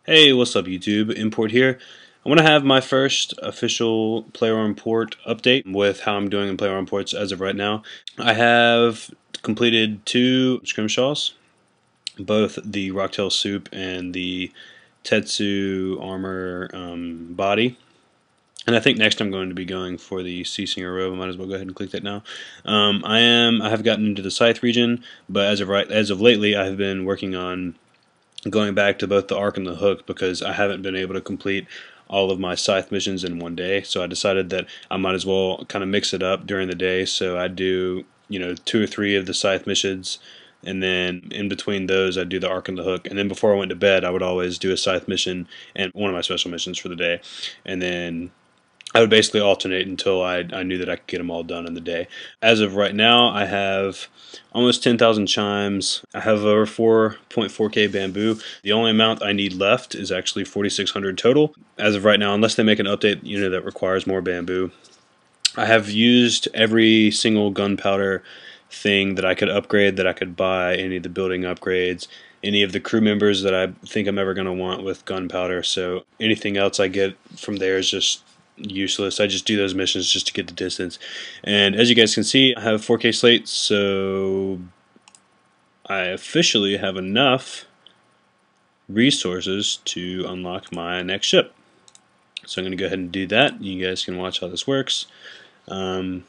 Hey, what's up YouTube? Import here. I want to have my first official Player Import update with how I'm doing in Player Imports as of right now. I have completed 2 scrimshaws, both the Rocktail Soup and the Tetsu Armor body. And I think next I'm going to be going for the Sea Singer robe. I might as well go ahead and click that now. I have gotten into the Scythe region, but as of lately I have been working on going back to both the Arc and the Hook because I haven't been able to complete all of my Scythe missions in one day. So I decided that I might as well kind of mix it up during the day. So I do, 2 or 3 of the Scythe missions, and then in between those I do the Arc and the Hook. And then before I went to bed I would always do a Scythe mission and one of my special missions for the day. And then I would basically alternate until I knew that I could get them all done in the day. As of right now, I have almost 10,000 chimes. I have over 4.4k bamboo. The only amount I need left is actually 4,600 total. As of right now, unless they make an update, that requires more bamboo. I have used every single gunpowder thing that I could upgrade, that I could buy, any of the building upgrades, any of the crew members that I think I'm ever going to want with gunpowder. So anything else I get from there is just useless. I just do those missions just to get the distance. And as you guys can see, I have 4K slates, so I officially have enough resources to unlock my next ship. So I'm going to go ahead and do that. You guys can watch how this works. I know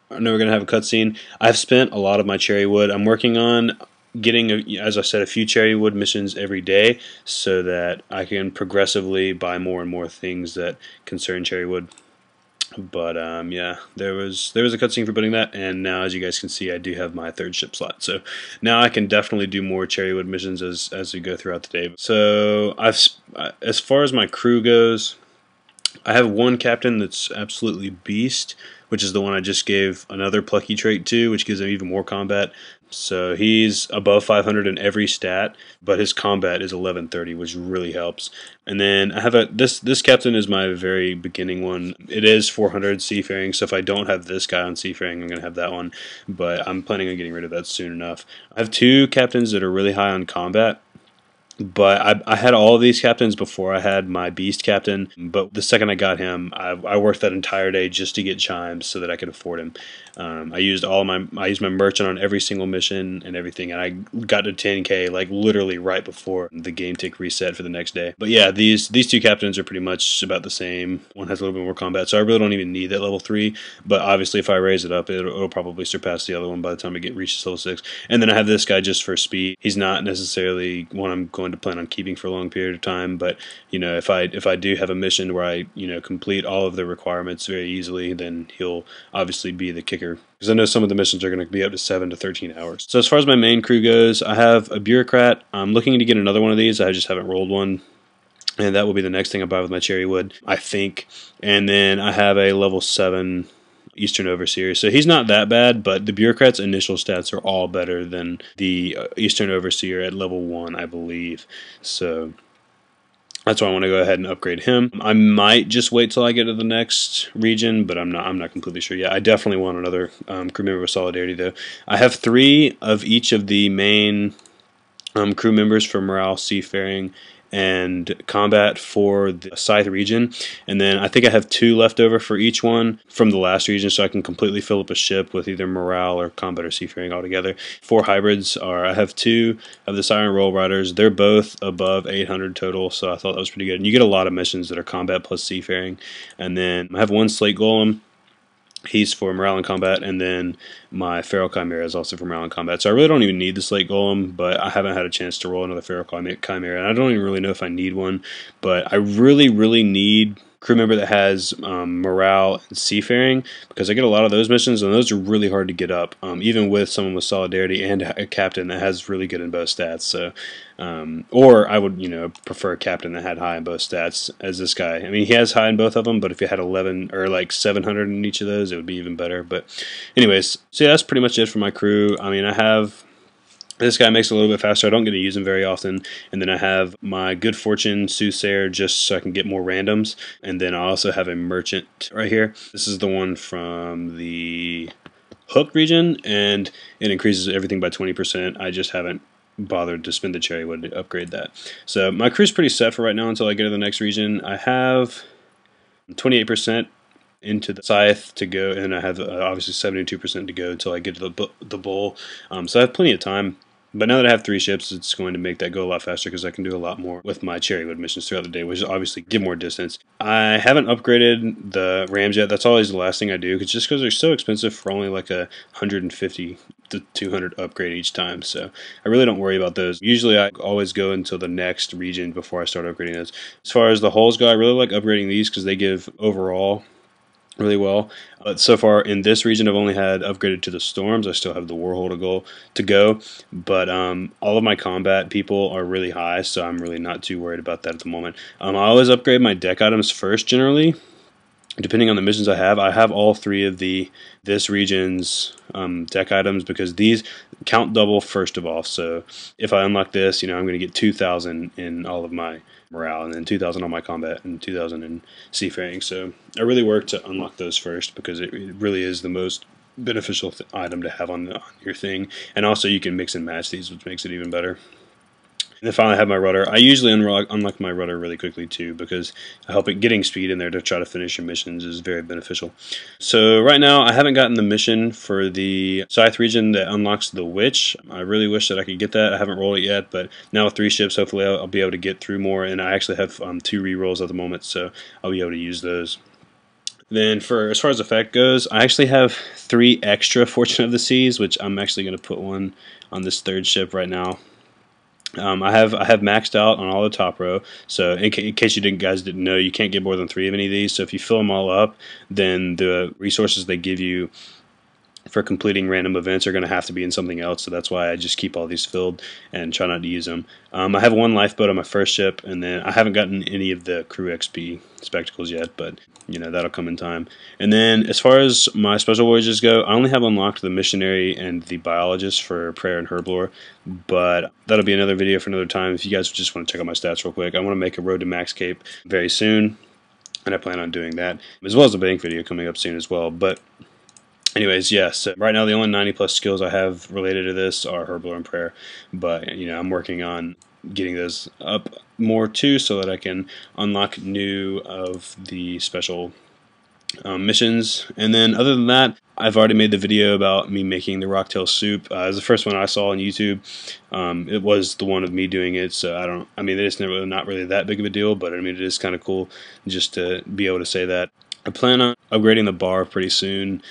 we're going to have a cutscene. I've spent a lot of my cherry wood. I'm working on getting, as I said, a few cherry wood missions every day so that I can progressively buy more and more things that concern cherry wood. But yeah, there was a cutscene for putting that, and now as you guys can see, I do have my 3rd ship slot. So now I can definitely do more cherrywood missions as we go throughout the day. So as far as my crew goes, I have one captain that's absolutely beast, which is the one I just gave another plucky trait to, which gives him even more combat. So he's above 500 in every stat, but his combat is 1130, which really helps. And then I have this captain is my very beginning one. It is 400 seafaring, so if I don't have this guy on seafaring, I'm going to have that one, but I'm planning on getting rid of that soon enough. I have 2 captains that are really high on combat. But I had all of these captains before I had my beast captain, but the second I got him, I worked that entire day just to get chimes so that I could afford him. I used my merchant on every single mission and everything, and I got to 10k like literally right before the game tick reset for the next day. But yeah, these 2 captains are pretty much about the same. One has a little bit more combat, so I really don't even need that level 3. But obviously, if I raise it up, it'll probably surpass the other one by the time it reaches level 6. And then I have this guy just for speed. He's not necessarily one I'm going to plan on keeping for a long period of time, but if I do have a mission where I complete all of the requirements very easily, then he'll obviously be the kicker, because I know some of the missions are going to be up to 7 to 13 hours. So as far as my main crew goes, I have a bureaucrat. I'm looking to get another one of these. I just haven't rolled one, and that will be the next thing I buy with my cherry wood, I think. And then I have a level 7 Eastern Overseer. So he's not that bad, but the bureaucrat's initial stats are all better than the Eastern Overseer at level 1, I believe. So that's why I want to go ahead and upgrade him. I might just wait till I get to the next region, but I'm not completely sure yet. I definitely want another crew member of Solidarity, though. I have 3 of each of the main crew members for Morale, Seafaring, and Combat for the Scythe region, and then I think I have 2 left over for each one from the last region, so I can completely fill up a ship with either Morale or Combat or Seafaring altogether. 4 hybrids are, I have 2 of the Siren Roll Riders. They're both above 800 total, so I thought that was pretty good. And you get a lot of missions that are Combat plus Seafaring. And then I have 1 Slate Golem. He's for Morale and Combat, and then my Feral Chimera is also for Morale and Combat. So I really don't even need the Slate Golem, but I haven't had a chance to roll another Feral Chimera, and I don't even really know if I need one. But I really, really need crew member that has Morale and Seafaring, because I get a lot of those missions, and those are really hard to get up, even with someone with Solidarity and a captain that has really good in both stats. So, or I would prefer a captain that had high in both stats as this guy. I mean, he has high in both of them, but if you had 11 or like 700 in each of those, it would be even better. But anyways, so yeah, that's pretty much it for my crew. I mean, I have this guy makes it a little bit faster. I don't get to use him very often. And then I have my Good Fortune Soothsayer just so I can get more randoms. And then I also have a Merchant right here. This is the one from the Hook region, and it increases everything by 20%. I just haven't bothered to spend the cherry wood to upgrade that. So my crew's pretty set for right now until I get to the next region. I have 28% into the scythe to go, and I have obviously 72% to go until I get to the bull. So I have plenty of time. But now that I have 3 ships, it's going to make that go a lot faster because I can do a lot more with my cherrywood missions throughout the day, which is obviously give more distance. I haven't upgraded the rams yet. That's always the last thing I do, just because they're so expensive for only like a 150 to 200 upgrade each time. So I really don't worry about those. Usually I always go until the next region before I start upgrading those. As far as the hulls go, I really like upgrading these because they give overall really well. But so far in this region, I've only had upgraded to the storms. I still have the warhull to go, but all of my combat people are really high, so I'm really not too worried about that at the moment. I always upgrade my deck items first generally, depending on the missions I have. I have all 3 of this region's deck items because these count double first of all. So if I unlock this, I'm going to get 2,000 in all of my morale, and then 2,000 on my combat, and 2,000 in seafaring. So I really work to unlock those first because it really is the most beneficial item to have on your thing. And also you can mix and match these, which makes it even better. And then finally I have my rudder. I usually unlock my rudder really quickly too because I help it getting speed in there to try to finish your missions is very beneficial. So right now I haven't gotten the mission for the Scythe region that unlocks the witch. I really wish that I could get that. I haven't rolled it yet, but now with 3 ships hopefully I'll be able to get through more, and I actually have 2 rerolls at the moment, so I'll be able to use those. Then as far as effect goes, I actually have 3 extra Fortune of the Seas, which I'm actually going to put one on this 3rd ship right now. I have maxed out on all the top row, so in case you guys didn't know, you can't get more than 3 of any of these. So if you fill them all up, then the resources they give you for completing random events are going to have to be in something else. So that's why I just keep all these filled and try not to use them. I have 1 lifeboat on my 1st ship, and then I haven't gotten any of the crew XP spectacles yet, but that'll come in time. And then as far as my special voyages go, I only have unlocked the missionary and the biologist for prayer and herblore, but that'll be another video for another time. If you guys just want to check out my stats real quick, I want to make a road to max cape very soon, and I plan on doing that, as well as a bank video coming up soon as well. But anyways, yes, so right now the only 90+ skills I have related to this are herblore and prayer, but I'm working on getting those up more too so that I can unlock new of the special missions. And then other than that, I've already made the video about me making the rocktail soup. It was the first one I saw on YouTube. It was the one of me doing it, so it's not really that big of a deal, but it is kind of cool just to be able to say that. I plan on upgrading the bar pretty soon,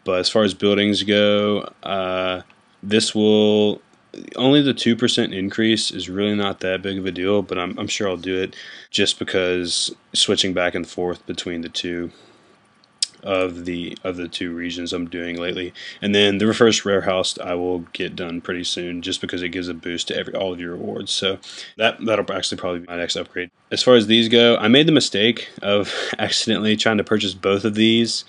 but as far as buildings go, this will only the 2% increase is really not that big of a deal, but I'm sure I'll do it just because switching back and forth between the 2 of the 2 regions I'm doing lately. And then the reverse warehouse I will get done pretty soon just because it gives a boost to all of your rewards. So that'll actually probably be my next upgrade. As far as these go, I made the mistake of accidentally trying to purchase both of these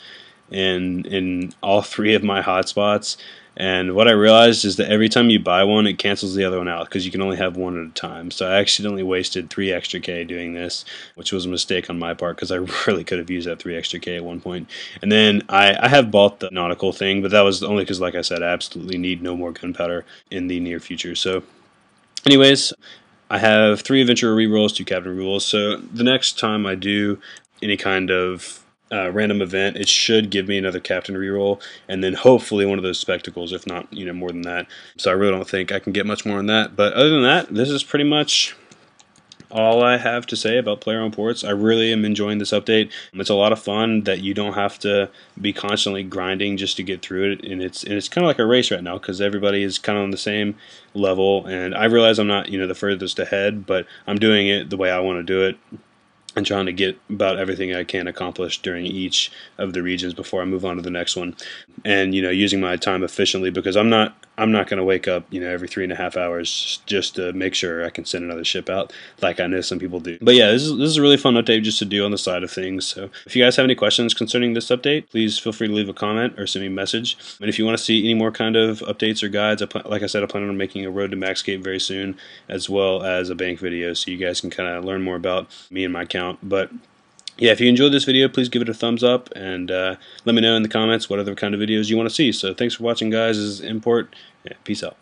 in all 3 of my hotspots. And what I realized is that every time you buy one, it cancels the other one out because you can only have one at a time. So I accidentally wasted 3 extra K doing this, which was a mistake on my part because I really could have used that 3 extra K at one point. And then I have bought the nautical thing, but that was only because, like I said, I absolutely need no more gunpowder in the near future. So anyways, I have 3 adventurer rerolls, 2 captain rerolls. So the next time I do any kind of random event, it should give me another captain reroll, and then hopefully one of those spectacles, if not more than that. So I really don't think I can get much more on that. But other than that, this is pretty much all I have to say about player-owned ports. I really am enjoying this update. It's a lot of fun that you don't have to be constantly grinding just to get through it, and it's kind of like a race right now because everybody is kind of on the same level. And I realize I'm not the furthest ahead, but I'm doing it the way I want to do it, and trying to get about everything I can accomplished during each of the regions before I move on to the next one. And using my time efficiently, because I'm not going to wake up every 3.5 hours just to make sure I can send another ship out like I know some people do. But yeah, this is a really fun update just to do on the side of things. So if you guys have any questions concerning this update, please feel free to leave a comment or send me a message. And if you want to see any more kind of updates or guides, like I said, I plan on making a road to max cape very soon, as well as a bank video, so you guys can kind of learn more about me and my account. But yeah, if you enjoyed this video, please give it a thumbs up, and let me know in the comments what other kind of videos you want to see. So thanks for watching, guys. This is Import. Yeah, peace out.